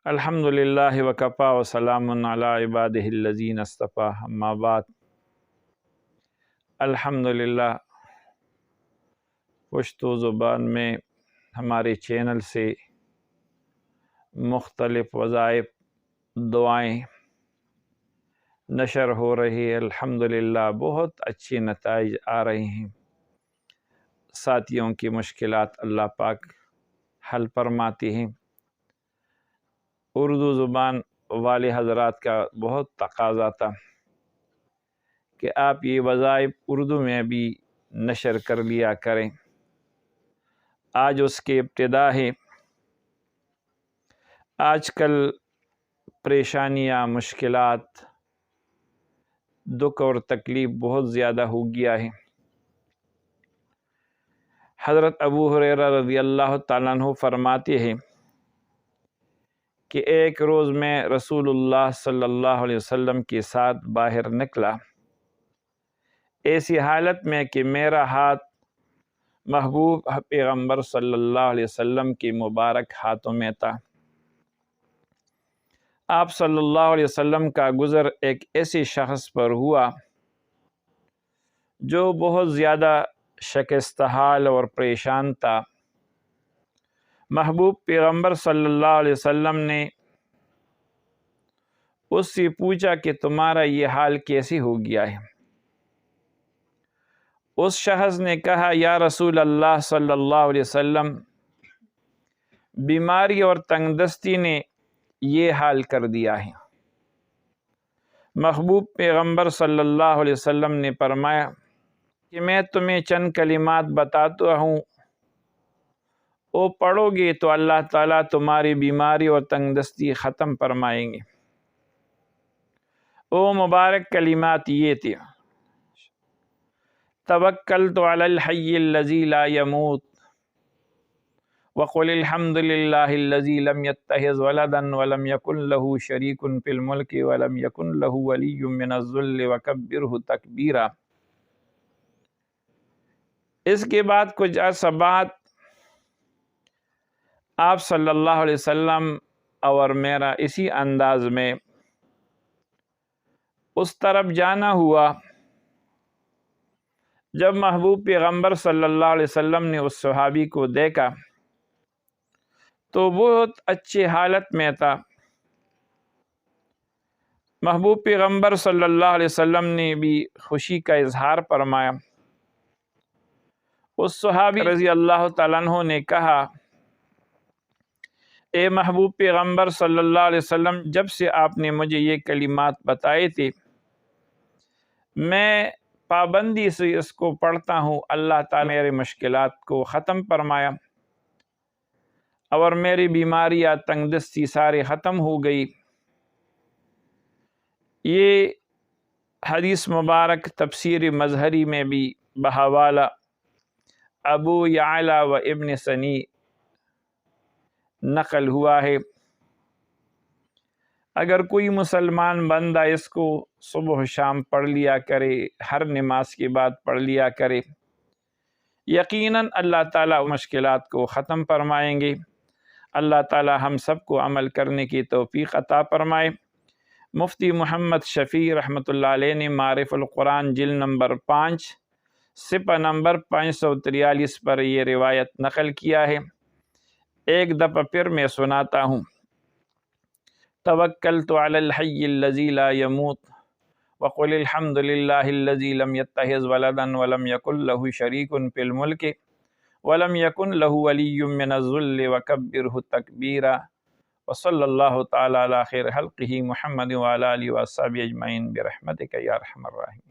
الحمدللہ وکفا وسلام علی عبادہ الذین اصطفیٰ اما بعد۔ الحمدللہ پشتو زبان میں ہمارے چینل سے مختلف وظائف دعائیں نشر ہو رہی ہے۔ الحمدللہ بہت اچھے نتائج آ رہے ہیں۔ ساتھیوں کی مشکلات اللہ پاک حل فرماتے ہیں۔ اردو زبان والے حضرات کا بہت تقاضا تھا کہ آپ یہ وظائف اردو میں بھی نشر کر لیا کریں۔ آج اس کی ابتدا ہے۔ آج کل پریشانیاں، مشکلات، دکھ اور تکلیف بہت زیادہ ہو گیا ہے۔ حضرت ابو ہریرہ رضی اللہ تعالیٰ عنہ فرماتے ہیں کہ ایک روز میں رسول اللہ صلی اللہ علیہ وسلم کے ساتھ باہر نکلا، ایسی حالت میں کہ میرا ہاتھ محبوب پیغمبر صلی اللہ علیہ وسلم کے مبارک ہاتھوں میں تھا۔ آپ صلی اللہ علیہ وسلم کا گزر ایک ایسے شخص پر ہوا جو بہت زیادہ شکستہ حال اور پریشان تھا۔ محبوب پیغمبر صلی اللہ علیہ وسلم نے اس سے پوچھا کہ تمہارا یہ حال کیسے ہو گیا ہے؟ اس شخص نے کہا، یا رسول اللہ صلی اللہ علیہ وسلم، بیماری اور تنگ دستی نے یہ حال کر دیا ہے۔ محبوب پیغمبر صلی اللہ علیہ وسلم نے فرمایا کہ میں تمہیں چند کلمات بتاتا ہوں، وہ پڑھو گے تو اللہ تعالیٰ تمہاری بیماری اور تنگ دستی ختم فرمائیں گے۔ وہ مبارک کلمات یہ تھے: توکلت علی الحی الذی لا یموت وقل الحمد للہ الذی لم یتخذ ولدا ولم یکن لہ شریک فی الملک ولم یکن لہ ولی من الذل وکبرہ تکبیرا۔ اس کے بعد کچھ عرصہ بعد آپ صلی اللہ علیہ وسلم اور میرا اسی انداز میں اس طرف جانا ہوا۔ جب محبوب پیغمبر صلی اللہ علیہ وسلم نے اس صحابی کو دیکھا تو بہت اچھی حالت میں تھا۔ محبوب پیغمبر صلی اللہ علیہ وسلم نے بھی خوشی کا اظہار فرمایا۔ اس صحابی رضی اللہ تعالیٰ عنہ نے کہا، اے محبوب پیغمبر صلی اللہ علیہ وسلم، جب سے آپ نے مجھے یہ کلمات بتائے تھے میں پابندی سے اس کو پڑھتا ہوں۔ اللہ تعالیٰ میری مشکلات کو ختم فرمایا اور میری بیماریاں تنگ دستی سارے ختم ہو گئی۔ یہ حدیث مبارک تفسیر مظہری میں بھی بحوالہ ابو یعلا و ابن سنی نقل ہوا ہے۔ اگر کوئی مسلمان بندہ اس کو صبح و شام پڑھ لیا کرے، ہر نماز کے بعد پڑھ لیا کرے، یقیناً اللہ تعالیٰ مشکلات کو ختم فرمائیں گے۔ اللہ تعالیٰ ہم سب کو عمل کرنے کی توفیق عطا فرمائے۔ مفتی محمد شفیع رحمۃ اللہ علیہ نے معارف القرآن جلد نمبر 5 صفحہ نمبر 543 پر یہ روایت نقل کیا ہے۔ ایک دفعہ پھر میں سناتا ہوں: توکلت علی الحی الذی لا یموت وقل الحمد للہ الذی لم یتخذ ولدا ولم یکن لہ شریک فی الملک ولم یکن لہ ولی من الذل وکبرہ تکبیرا۔ وصلی اللہ تعالی علی خیر خلقہ محمد وعلی آلہ وصحبہ اجمعین برحمتک یا ارحم الراحمین۔